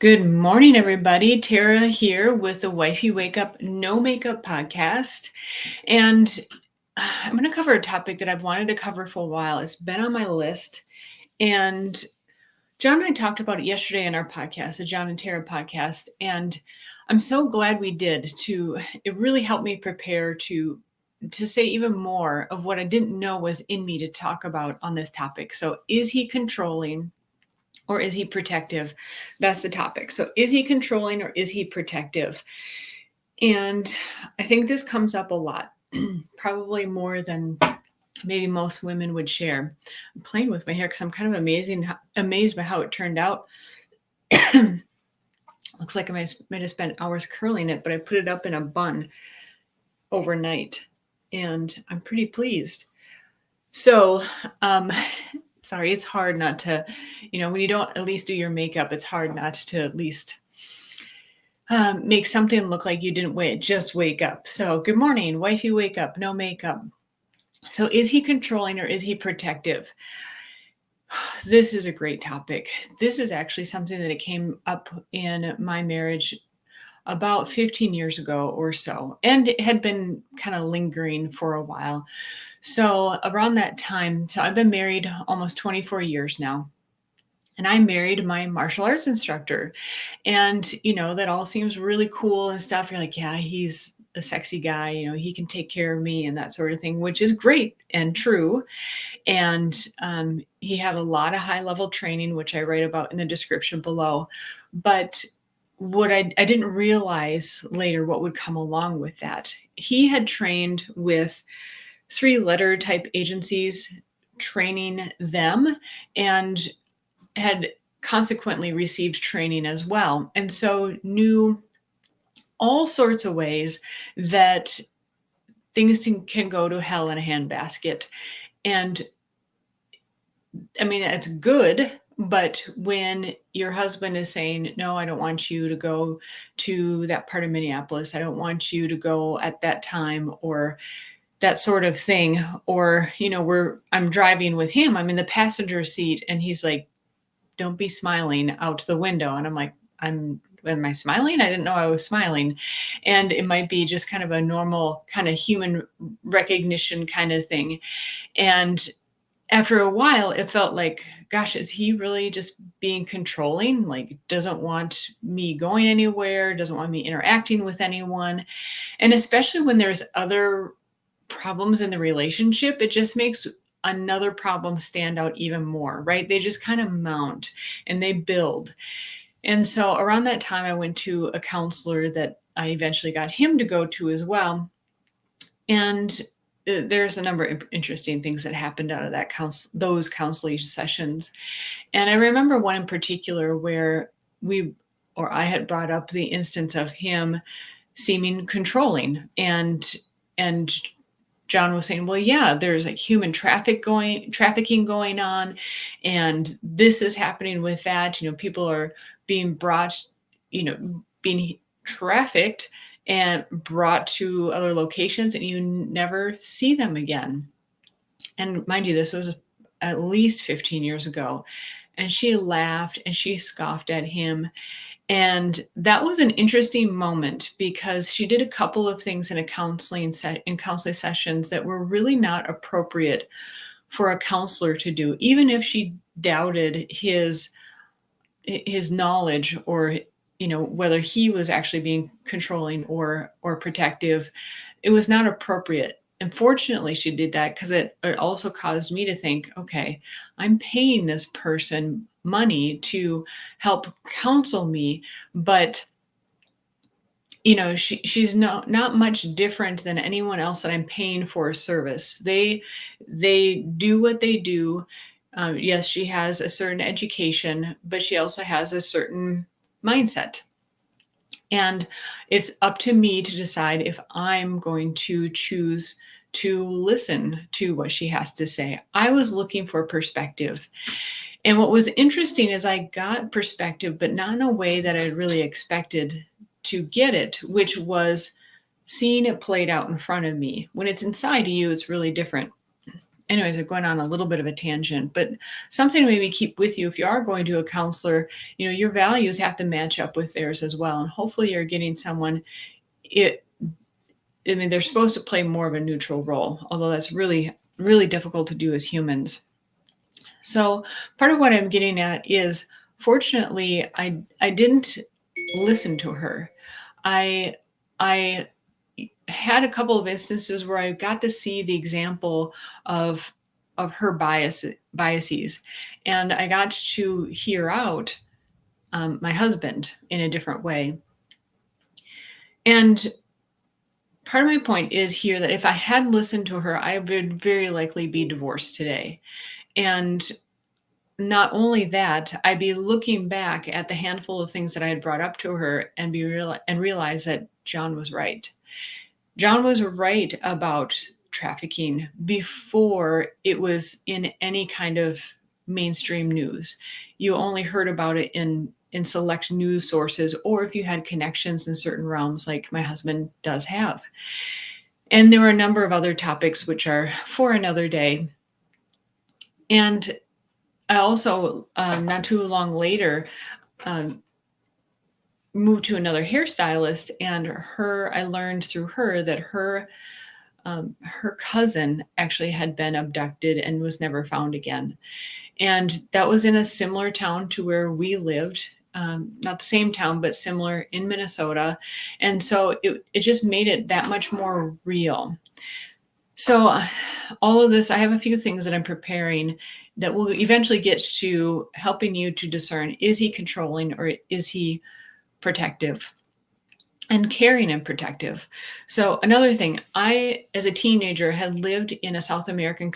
Good morning, everybody. Tara here with the Wifey Wake Up No Makeup podcast. And I'm going to cover a topic that I've wanted to cover for a while. It's been on my list. And Jon and I talked about it yesterday in our podcast, the Jon and Tara podcast. And I'm so glad we did. It really helped me prepare to say even more of what I didn't know was in me to talk about on this topic. So is he controlling? Or is he protective? That's the topic. So is he controlling or is he protective? And I think this comes up a lot, probably more than maybe most women would share. I'm playing with my hair because I'm kind of amazed by how it turned out. Looks like I might have spent hours curling it, but I put it up in a bun overnight and I'm pretty pleased. So, sorry, it's hard not to, when you don't at least do your makeup, it's hard not to at least make something look like you didn't just wake up. So good morning, wifey, wake up, no makeup. So is he controlling or is he protective? This is a great topic. This is actually something that it came up in my marriage about 15 years ago or so, and it had been kind of lingering for a while. So around that time, so I've been married almost 24 years now, and I married my martial arts instructor. And, that all seems really cool and stuff. You're like, yeah, he's a sexy guy, he can take care of me and that sort of thing, which is great and true. And he had a lot of high level training, which I write about in the description below. But what I didn't realize later what would come along with that. He had trained with 3-letter type agencies, training them, and had consequently received training as well. And so knew all sorts of ways that things can go to hell in a handbasket. And I mean, it's good. But when your husband is saying, no, I don't want you to go to that part of Minneapolis, I don't want you to go at that time, or that sort of thing, or, I'm driving with him, I'm in the passenger seat, and he's like, don't be smiling out the window. And I'm like, am I smiling? I didn't know I was smiling. And it might be just kind of a normal kind of human recognition kind of thing. And after a while, it felt like, gosh, is he really just being controlling? Like, doesn't want me going anywhere, doesn't want me interacting with anyone. And especially when there's other problems in the relationship, it just makes another problem stand out even more, right? They just kind of mount and they build. And so around that time, I went to a counselor that I eventually got him to go to as well. And there's a number of interesting things that happened out of those counseling sessions. And I remember one in particular where I had brought up the instance of him seeming controlling, and Jon was saying, well, yeah, there's like human trafficking going on, and this is happening with that. People are being brought, being trafficked and brought to other locations, and you never see them again. And mind you, this was at least 15 years ago. And she laughed and she scoffed at him. And that was an interesting moment because she did a couple of things in counseling sessions that were really not appropriate for a counselor to do, even if she doubted his knowledge, or whether he was actually being controlling or protective. It was not appropriate. And fortunately, she did that because it also caused me to think, okay, I'm paying this person money to help counsel me, but she's not much different than anyone else that I'm paying for a service. They do what they do. Yes, she has a certain education, but she also has a certain mindset. And it's up to me to decide if I'm going to choose to listen to what she has to say. I was looking for perspective. And what was interesting is I got perspective, but not in a way that I really expected to get it, which was seeing it played out in front of me. When it's inside of you, it's really different. anyways, I'm going on a little bit of a tangent, but something to maybe keep with you if you are going to a counselor, your values have to match up with theirs as well. And hopefully you're getting someone, they're supposed to play more of a neutral role, although that's really, really difficult to do as humans. So part of what I'm getting at is, fortunately, I didn't listen to her. I had a couple of instances where I got to see the example of her biases, and I got to hear out my husband in a different way. And part of my point is here that if I had listened to her, I would very likely be divorced today. And not only that, I'd be looking back at the handful of things that I had brought up to her and realize that Jon was right. Jon was right about trafficking before it was in any kind of mainstream news. You only heard about it in select news sources, or if you had connections in certain realms like my husband does have. And there were a number of other topics which are for another day. And I also, not too long later, moved to another hairstylist, and I learned through her that her cousin actually had been abducted and was never found again. And that was in a similar town to where we lived, not the same town, but similar in Minnesota. And so it just made it that much more real. So all of this, I have a few things that I'm preparing that will eventually get to helping you to discern, is he controlling or is he protective and caring and protective? So another thing, I, as a teenager, had lived in a South American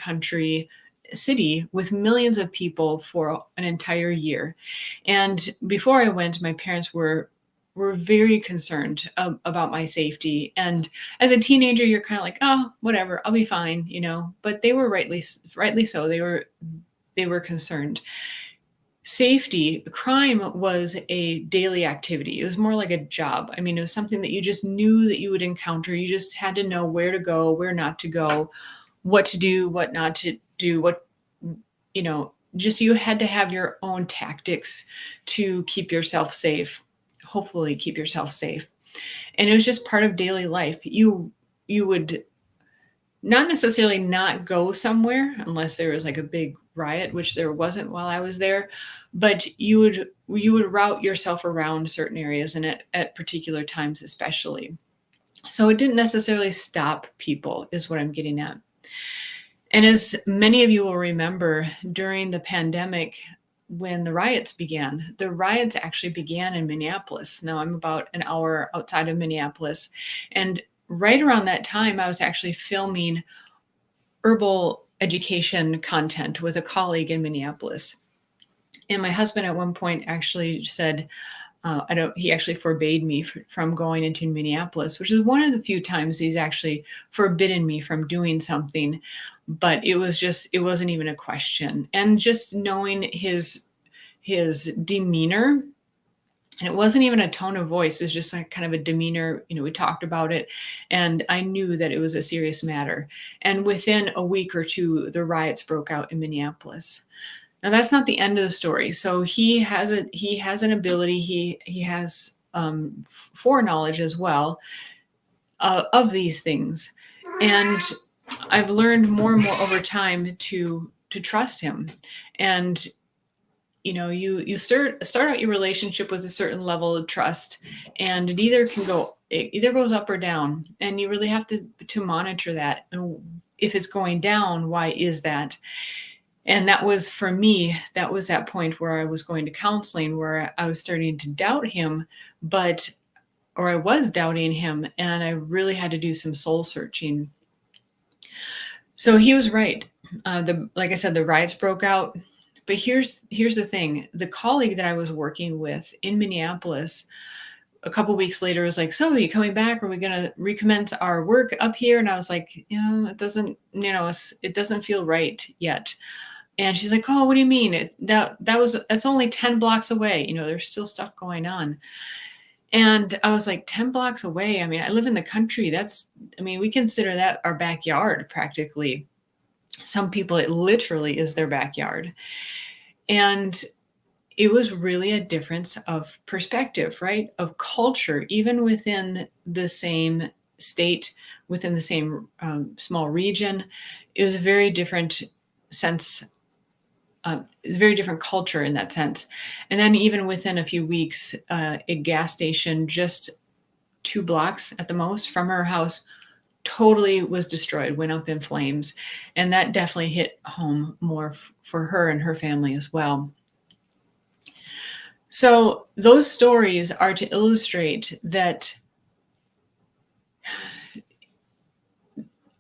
city with millions of people for an entire year. And before I went, my parents were very concerned about my safety. And as a teenager, you're kind of like, oh, whatever, I'll be fine, but they were rightly so. They were concerned. Safety, crime was a daily activity. It was more like a job. I mean, it was something that you just knew that you would encounter. You just had to know where to go, where not to go, what to do, what not to do, just you had to have your own tactics to keep yourself safe, hopefully keep yourself safe. And it was just part of daily life. You would not necessarily not go somewhere unless there was like a big riot, which there wasn't while I was there, but you would route yourself around certain areas and at particular times especially. So it didn't necessarily stop people, is what I'm getting at. And as many of you will remember, during the pandemic, when the riots actually began in Minneapolis. Now I'm about an hour outside of Minneapolis, and right around that time, I was actually filming herbal education content with a colleague in Minneapolis. And my husband at one point actually said, he actually forbade me from going into Minneapolis, which is one of the few times he's actually forbidden me from doing something. But it wasn't even a question. And just knowing his demeanor, and it wasn't even a tone of voice, it's just like kind of a demeanor. We talked about it, and I knew that it was a serious matter. And within a week or two, the riots broke out in Minneapolis. Now that's not the end of the story. So he has an ability. He has foreknowledge as well of these things, and I've learned more and more over time to trust him. And you start out your relationship with a certain level of trust, and it either goes up or down, and you really have to monitor that. And if it's going down, why is that? And that was, for me, that was that point where I was going to counseling, where I was starting to doubt him, or I was doubting him, and I really had to do some soul searching. So he was right. Like I said, the riots broke out. But here's the thing. The colleague that I was working with in Minneapolis, a couple of weeks later, was like, so are you coming back? Are we going to recommence our work up here? And I was like, it doesn't, it doesn't feel right yet. And she's like, oh, what do you mean? That's only 10 blocks away. There's still stuff going on. And I was like, 10 blocks away. I mean, I live in the country. We consider that our backyard practically. Some people, it literally is their backyard. And it was really a difference of perspective, right? Of culture, even within the same state, within the same small region. It was a very different sense. It's a very different culture in that sense. And then even within a few weeks, a gas station just 2 blocks at the most from her house totally was destroyed, went up in flames. And that definitely hit home more for her and her family as well. So those stories are to illustrate that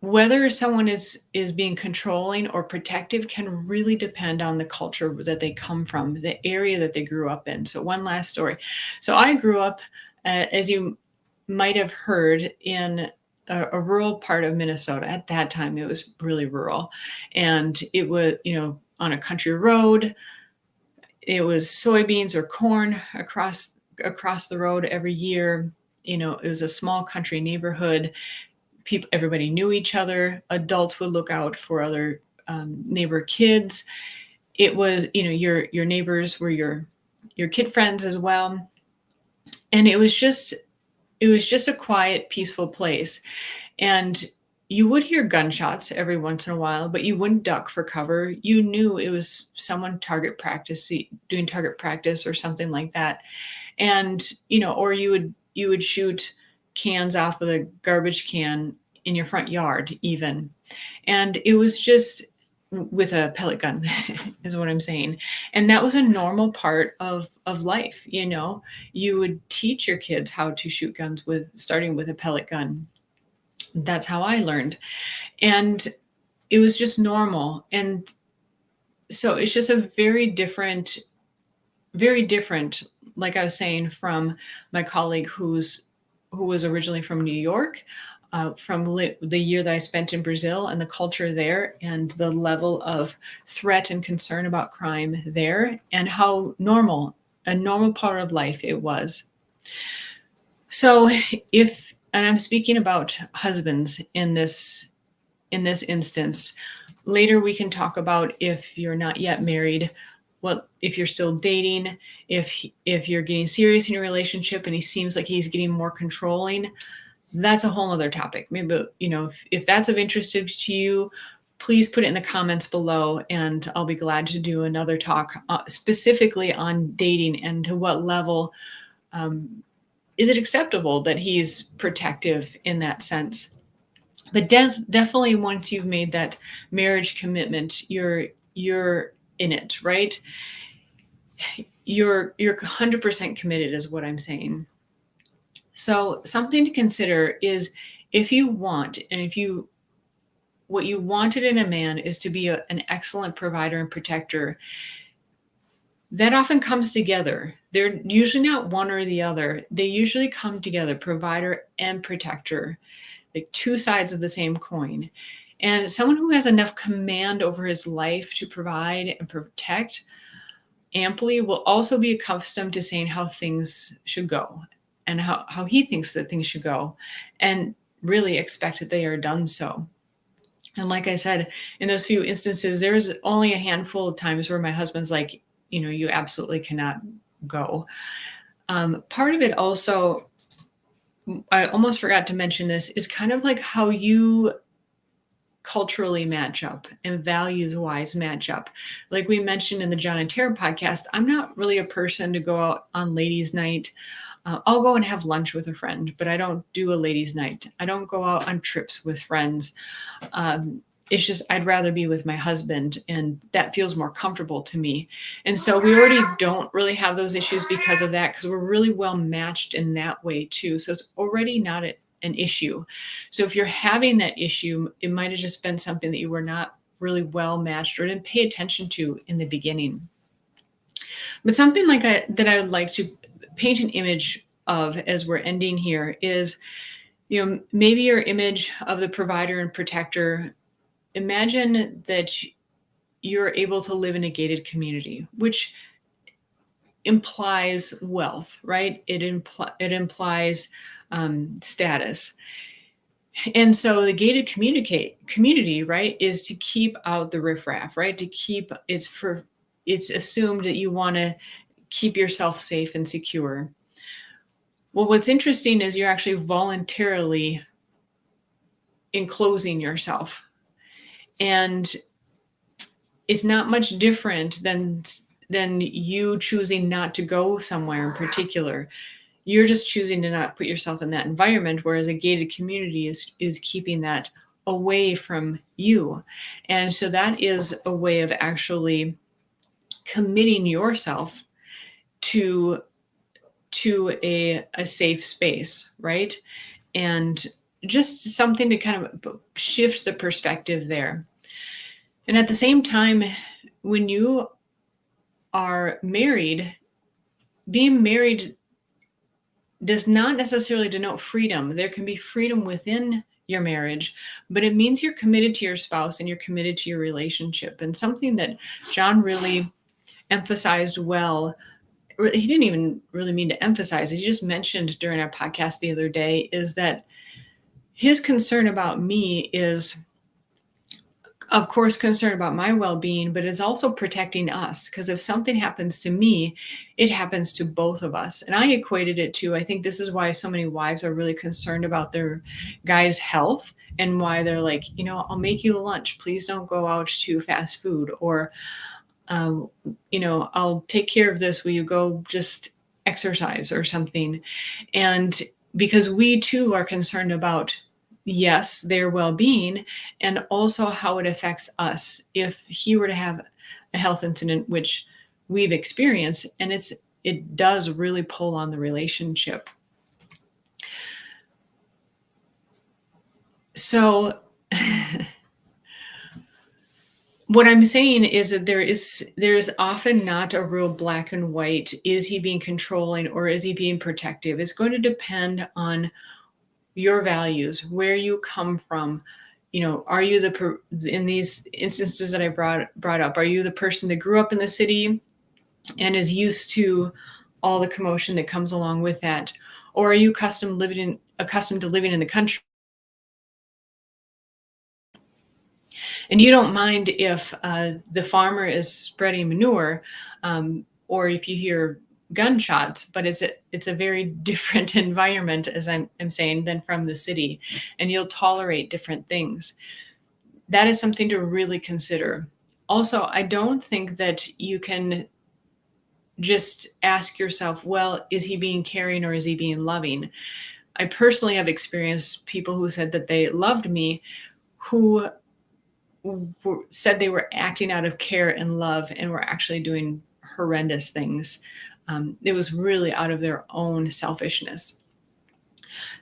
whether someone is being controlling or protective can really depend on the culture that they come from, the area that they grew up in. So one last story. So I grew up, as you might have heard, in a rural part of Minnesota. At that time, it was really rural, and it was, on a country road. It was soybeans or corn across the road every year. It was a small country neighborhood. Everybody knew each other. Adults would look out for other neighbor kids. It was, your neighbors were your kid friends as well. And it was just a quiet, peaceful place. And you would hear gunshots every once in a while, but you wouldn't duck for cover. You knew it was someone doing target practice or something like that. And, or you would shoot cans off of the garbage can in your front yard even. And it was just with a pellet gun is what I'm saying. And that was a normal part of life. You would teach your kids how to shoot guns starting with a pellet gun. That's how I learned. And it was just normal. And so it's just a very different, like I was saying, from my colleague who was originally from New York, from the year that I spent in Brazil and the culture there and the level of threat and concern about crime there, and how a normal part of life it was. So and I'm speaking about husbands in this instance. Later we can talk about, if you're not yet married, if you're still dating, if you're getting serious in your relationship and he seems like he's getting more controlling. That's a whole other topic. Maybe, if that's of interest to you, please put it in the comments below, and I'll be glad to do another talk specifically on dating and to what level is it acceptable that he's protective in that sense. But definitely once you've made that marriage commitment, you're in it, right? You're 100% committed is what I'm saying. So something to consider is, if you want, and what you wanted in a man is to be an excellent provider and protector, that often comes together. They're usually not one or the other. They usually come together, provider and protector, like two sides of the same coin. And someone who has enough command over his life to provide and protect amply will also be accustomed to saying how things should go and how he thinks that things should go, and really expect that they are done so. And like I said, in those few instances, there's only a handful of times where my husband's like, you absolutely cannot go. Part of it also, I almost forgot to mention this, is kind of like how you culturally match up and values-wise match up. Like we mentioned in the Jon and Tara podcast, I'm not really a person to go out on ladies' night. I'll go and have lunch with a friend, but I don't do a ladies' night. I don't go out on trips with friends. It's just, I'd rather be with my husband, and that feels more comfortable to me. And so we already don't really have those issues because of that, because we're really well matched in that way too. So it's already not an issue. So if you're having that issue, it might have just been something that you were not really well matched or didn't pay attention to in the beginning. But something that I would like to paint an image of as we're ending here is, maybe your image of the provider and protector. Imagine that you're able to live in a gated community, which implies wealth, right? It implies status. And so the gated community, right, is to keep out the riffraff, right? It's assumed that you want to keep yourself safe and secure. Well, what's interesting is you're actually voluntarily enclosing yourself. And it's not much different than you choosing not to go somewhere in particular. You're just choosing to not put yourself in that environment, whereas a gated community is keeping that away from you. And so that is a way of actually committing yourself to a safe space, right? And just something to kind of shift the perspective there. And at the same time, when you are married, being married does not necessarily denote freedom. There can be freedom within your marriage, but it means you're committed to your spouse and you're committed to your relationship. And something that Jon really emphasized well, he didn't even really mean to emphasize it, he just mentioned during our podcast the other day, is that his concern about me is, of course, concerned about my well-being, but is also protecting us. Because if something happens to me, it happens to both of us. And I equated it to, I think this is why so many wives are really concerned about their guy's health, and why they're like, I'll make you a lunch. Please don't go out to fast food. Or, I'll take care of this. Will you go just exercise or something? And because we too are concerned about, yes, their well-being, and also how it affects us if he were to have a health incident, which we've experienced, and it does really pull on the relationship. So what I'm saying is that there is often not a real black and white, is he being controlling or is he being protective? It's going to depend on your values, where you come from. Are you in these instances that I brought up, are you the person that grew up in the city and is used to all the commotion that comes along with that? Or are you accustomed to living in the country, and you don't mind if the farmer is spreading manure, or if you hear gunshots, but it's a very different environment, as I'm saying, than from the city, and you'll tolerate different things. That is something to really consider. Also, I don't think that you can just ask yourself, well, is he being caring or is he being loving? I personally have experienced people who said that they loved me, who said they were acting out of care and love and were actually doing horrendous things. It was really out of their own selfishness.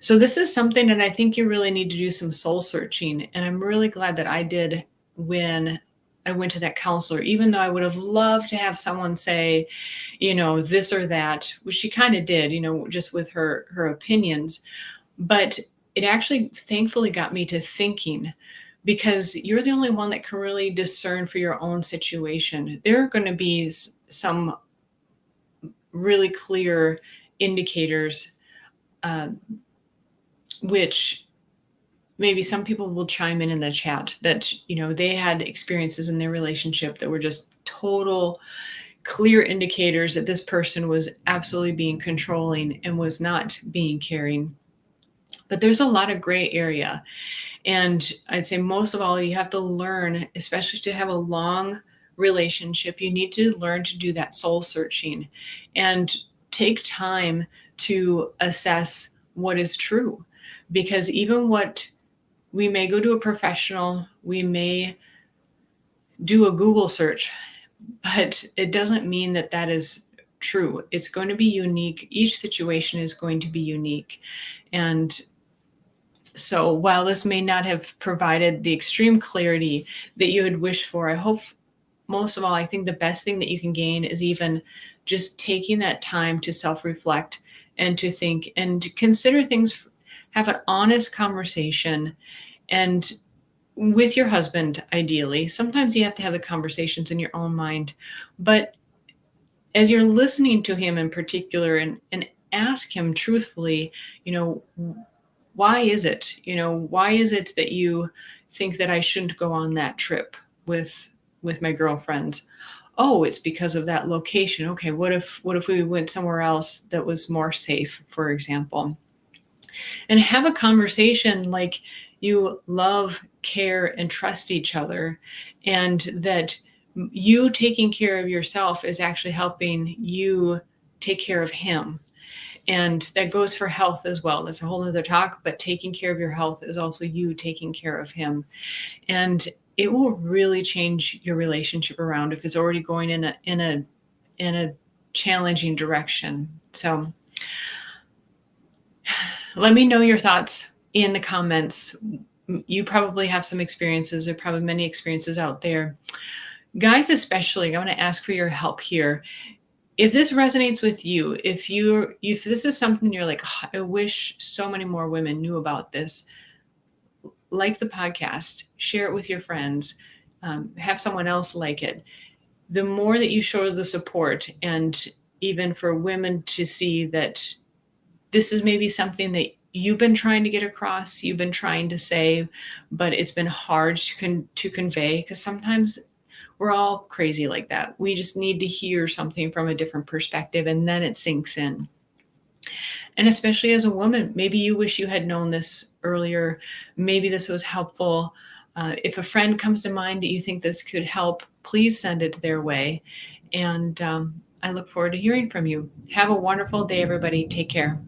So this is something that I think you really need to do some soul searching. And I'm really glad that I did when I went to that counselor, even though I would have loved to have someone say, this or that, which she kind of did, just with her opinions. But it actually thankfully got me to thinking, because you're the only one that can really discern for your own situation. There are going to be some really clear indicators, which maybe some people will chime in the chat, that they had experiences in their relationship that were just total clear indicators that this person was absolutely being controlling and was not being caring. But there's a lot of gray area. And I'd say most of all, you have to learn, especially to have a long relationship, you need to learn to do that soul searching and take time to assess what is true. Because even what we may go to a professional, we may do a Google search, but it doesn't mean that that is true. It's going to be unique. Each situation is going to be unique. And so while this may not have provided the extreme clarity that you had wished for, I hope most of all, I think the best thing that you can gain is even just taking that time to self-reflect and to think and to consider things, have an honest conversation, and with your husband, ideally. Sometimes you have to have the conversations in your own mind, but as you're listening to him in particular, and ask him truthfully, why is it? Why is it that you think that I shouldn't go on that trip with my girlfriends? Oh, it's because of that location. Okay, what if we went somewhere else that was more safe, for example? And have a conversation like you love, care, and trust each other, and that you taking care of yourself is actually helping you take care of him. And that goes for health as well. That's a whole other talk, but taking care of your health is also you taking care of him. And it will really change your relationship around if it's already going in a challenging direction. So let me know your thoughts in the comments. You probably have some experiences. There are probably many experiences out there. Guys, especially, I want to ask for your help here. If this resonates with you, if this is something you're like, oh, I wish so many more women knew about this, like the podcast, share it with your friends, have someone else like it. The more that you show the support, and even for women to see that this is maybe something that you've been trying to get across, you've been trying to say, but it's been hard to convey, because sometimes we're all crazy like that. We just need to hear something from a different perspective, and then it sinks in. And especially as a woman, maybe you wish you had known this earlier. Maybe this was helpful. If a friend comes to mind that you think this could help, please send it their way. And I look forward to hearing from you. Have a wonderful day, everybody. Take care.